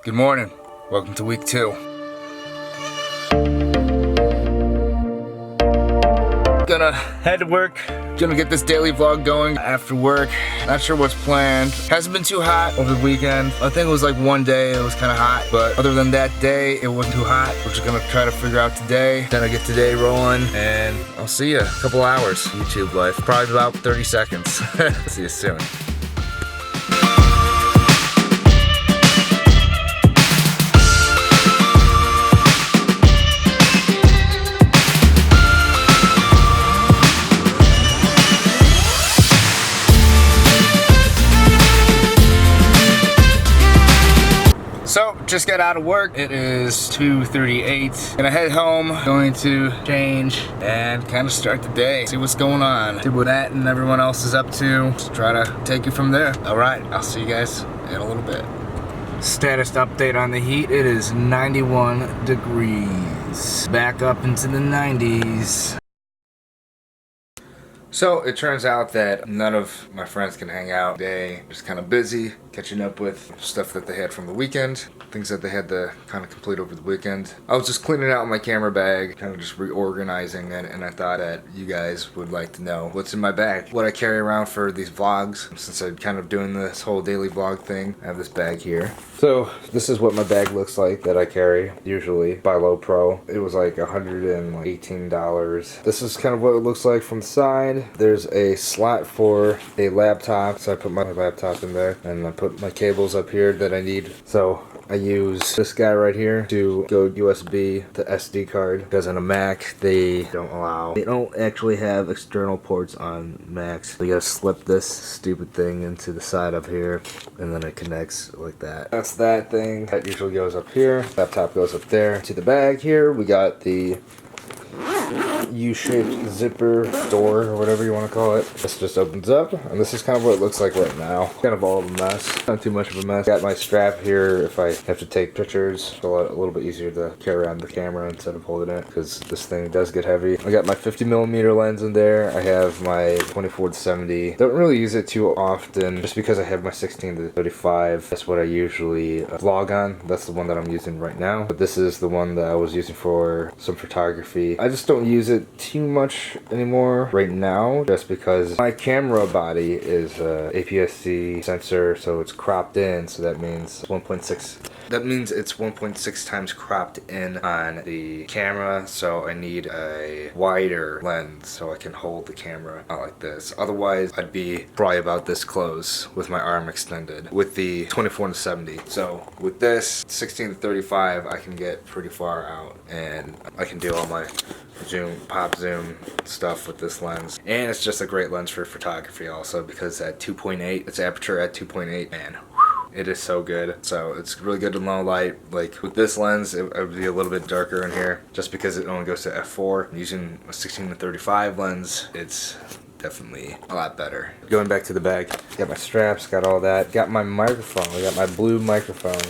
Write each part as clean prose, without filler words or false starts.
Good morning. Welcome to week 2. Gonna head to work. Gonna get this daily vlog going after work. Not sure what's planned. Hasn't been too hot over the weekend. I think it was like one day it was kind of hot, but other than that day, it wasn't too hot. We're just gonna try to figure out today. Gonna get today rolling, and I'll see you in a couple hours. YouTube life, probably about 30 seconds. See you soon. So, just got out of work. It is 2:38. Gonna head home, going to change and kind of start the day. See what's going on. See what that and everyone else is up to. Just try to take it from there. All right, I'll see you guys in a little bit. Status update on the heat. It is 91 degrees. Back up into the 90s. So it turns out that none of my friends can hang out today. Just kind of busy catching up with stuff that they had from the weekend, things that they had to kind of complete over the weekend. I was just cleaning out my camera bag, kind of just reorganizing it, and I thought that you guys would like to know what's in my bag, what I carry around for these vlogs. Since I'm kind of doing this whole daily vlog thing, I have this bag here. So this is what my bag looks like that I carry usually by Low Pro. It was like $118. This is kind of what it looks like from the side. There's a slot for a laptop, so I put my laptop in there, and I put my cables up here that I need. So I use this guy right here to go USB to SD card, because on a Mac they don't actually have external ports on Macs. So you gotta slip this stupid thing into the side up here, and then it connects like that. That's that thing. That usually goes up here. Laptop goes up there. To the bag here, we got the U-shaped zipper door, or whatever you want to call it. This just opens up, and this is kind of what it looks like right now. Kind of all of a mess. Not too much of a mess. Got my strap here if I have to take pictures. It's a little bit easier to carry around the camera instead of holding it, because this thing does get heavy. I got my 50mm lens in there. I have my 24-70. Don't really use it too often, just because I have my 16-35. That's what I usually vlog on. That's the one that I'm using right now. But this is the one that I was using for some photography. I just don't use it too much anymore right now, just because my camera body is APS-C sensor, so it's cropped in, so that means 1.6. That means it's 1.6 times cropped in on the camera, so I need a wider lens so I can hold the camera out like this. Otherwise, I'd be probably about this close with my arm extended with the 24-70. So with this 16-35, I can get pretty far out, and I can do all my zoom, pop zoom stuff with this lens. And it's just a great lens for photography also, because at 2.8, its aperture at 2.8, man, it is so good. So it's really good in low light. Like with this lens, it would be a little bit darker in here just because it only goes to f4. Using a 16-35 lens, it's definitely a lot better. Going back to the bag, got my straps, got all that. Got my microphone. I got my blue microphone.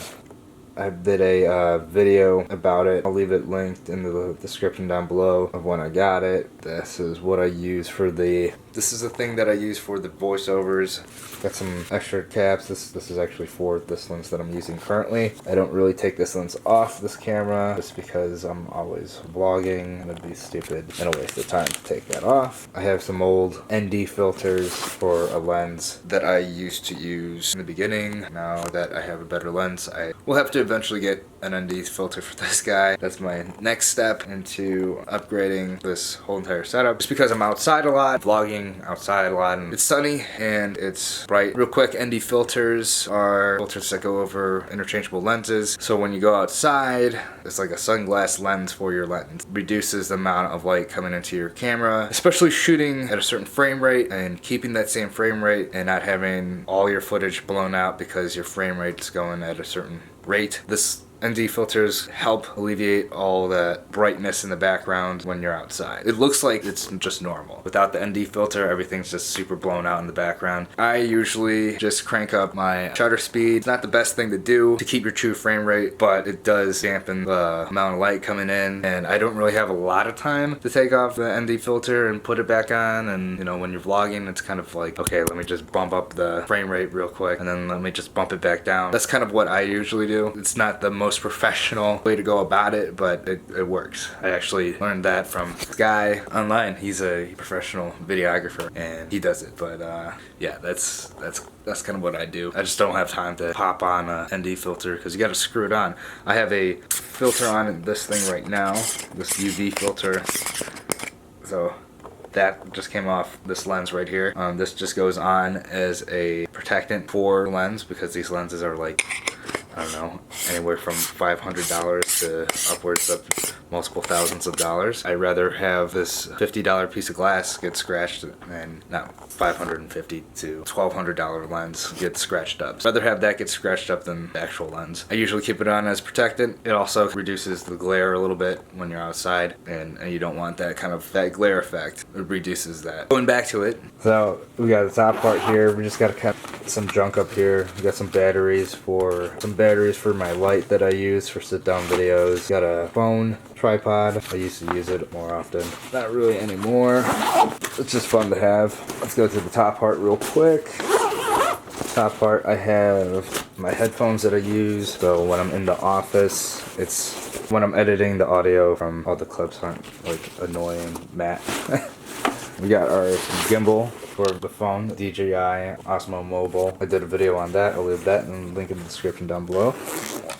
I did a video about it. I'll leave it linked in the description down below of when I got it. This is what I use for this is the thing that I use for the voiceovers. Got some extra caps. This is actually for this lens that I'm using currently. I don't really take this lens off this camera just because I'm always vlogging, and it'd be stupid and a waste of time to take that off. I have some old ND filters for a lens that I used to use in the beginning. Now that I have a better lens, I will have to eventually get an ND filter for this guy. That's my next step into upgrading this whole entire setup. Just because I'm outside a lot, vlogging outside a lot, and it's sunny and it's bright. Real quick, ND filters are filters that go over interchangeable lenses. So when you go outside, it's like a sunglass lens for your lens. It reduces the amount of light coming into your camera, especially shooting at a certain frame rate and keeping that same frame rate and not having all your footage blown out because your frame rate's going at a certain rate. This ND filters help alleviate all that brightness in the background when you're outside. It looks like it's just normal. Without the ND filter, everything's just super blown out in the background. I usually just crank up my shutter speed. It's not the best thing to do to keep your true frame rate, but it does dampen the amount of light coming in, and I don't really have a lot of time to take off the ND filter and put it back on. And you know, when you're vlogging, it's kind of like, okay, let me just bump up the frame rate real quick and then let me just bump it back down. That's kind of what I usually do. It's not the most professional way to go about it, but it works. I actually learned that from a guy online. He's a professional videographer and he does it. But yeah, that's kind of what I do. I just don't have time to pop on a ND filter because you got to screw it on. I have a filter on this thing right now, this UV filter. So that just came off this lens right here. This just goes on as a protectant for the lens because these lenses are like, I don't know, anywhere from $500 to upwards of multiple thousands of dollars. I'd rather have this $50 piece of glass get scratched and not $550 to $1,200 lens get scratched up. I'd rather have that get scratched up than the actual lens. I usually keep it on as protectant. It also reduces the glare a little bit when you're outside, and you don't want that kind of that glare effect. It reduces that. Going back to it. So we got the top part here. We just got to cut some junk up here. We got some batteries for my light that I use for sit down videos. Got a phone tripod. I used to use it more often. Not really anymore. It's just fun to have. Let's go to the top part real quick. Top part, I have my headphones that I use. So when I'm in the office, it's when I'm editing the audio from all the clips aren't like annoying Matt. We got our gimbal for the phone, DJI OSMO Mobile. I did a video on that. I'll leave that in the link in the description down below.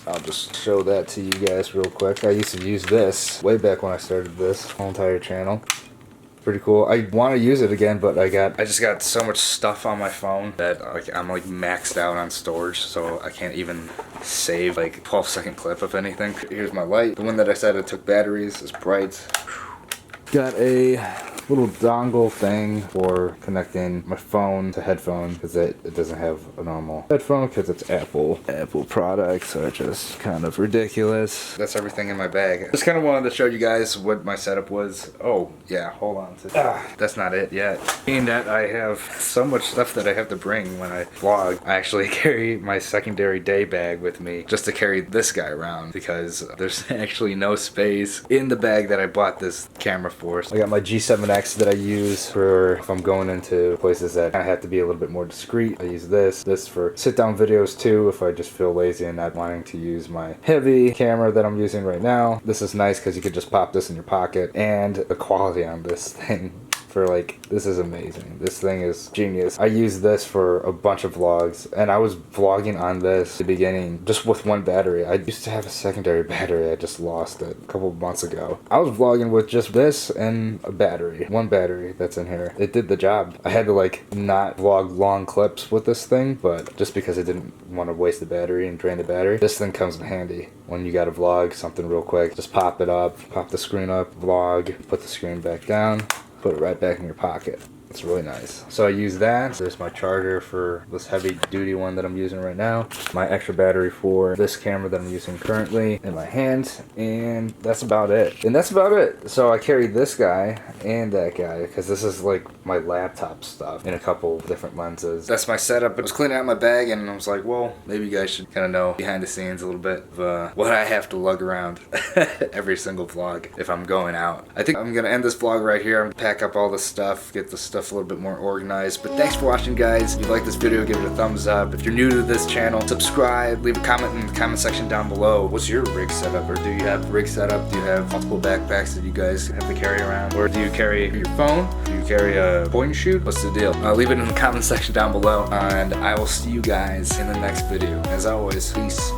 I'll just show that to you guys real quick. I used to use this way back when I started this whole entire channel. Pretty cool. I want to use it again, but I just got so much stuff on my phone that I'm like maxed out on storage, so I can't even save like a 12-second clip of anything. Here's my light. The one that I said it took batteries is bright. Got a little dongle thing for connecting my phone to headphone because it doesn't have a normal headphone because it's Apple products are just kind of ridiculous. That's everything in my bag. Just kind of wanted to show you guys what my setup was. Oh yeah, hold on that's not it yet. Being that I have so much stuff that I have to bring when I vlog, I actually carry my secondary day bag with me just to carry this guy around because there's actually no space in the bag that I bought this camera for. So I got my G7X that I use for if I'm going into places that I have to be a little bit more discreet. I use this for sit down videos too if I just feel lazy and not wanting to use my heavy camera that I'm using right now. This is nice because you could just pop this in your pocket, and the quality on this thing for like, this is amazing. This thing is genius. I use this for a bunch of vlogs, and I was vlogging on this at the beginning just with one battery. I used to have a secondary battery. I just lost it a couple of months ago. I was vlogging with just this and a battery. One battery that's in here. It did the job. I had to like not vlog long clips with this thing, but just because I didn't want to waste the battery and drain the battery, this thing comes in handy when you gotta vlog something real quick. Just pop it up, pop the screen up, vlog, put the screen back down, put it right back in your pocket. It's really nice. So I use that. There's my charger for this heavy duty one that I'm using right now. My extra battery for this camera that I'm using currently in my hand. And that's about it. So I carry this guy and that guy because this is like my laptop stuff in a couple different lenses. That's my setup. I was cleaning out my bag and I was like, well, maybe you guys should kind of know behind the scenes a little bit of what I have to lug around every single vlog if I'm going out. I think I'm going to end this vlog right here. I'm going to pack up all this stuff, get the stuff a little bit more organized. But thanks for watching, guys. If you like this video, give it a thumbs up. If you're new to this channel, subscribe, leave a comment in the comment section down below. What's your rig setup? Or do you have rig setup? Do you have multiple backpacks that you guys have to carry around? Or do you carry your phone? Do you carry a point and shoot? What's the deal? Leave it in the comment section down below, and I will see you guys in the next video. As always, peace.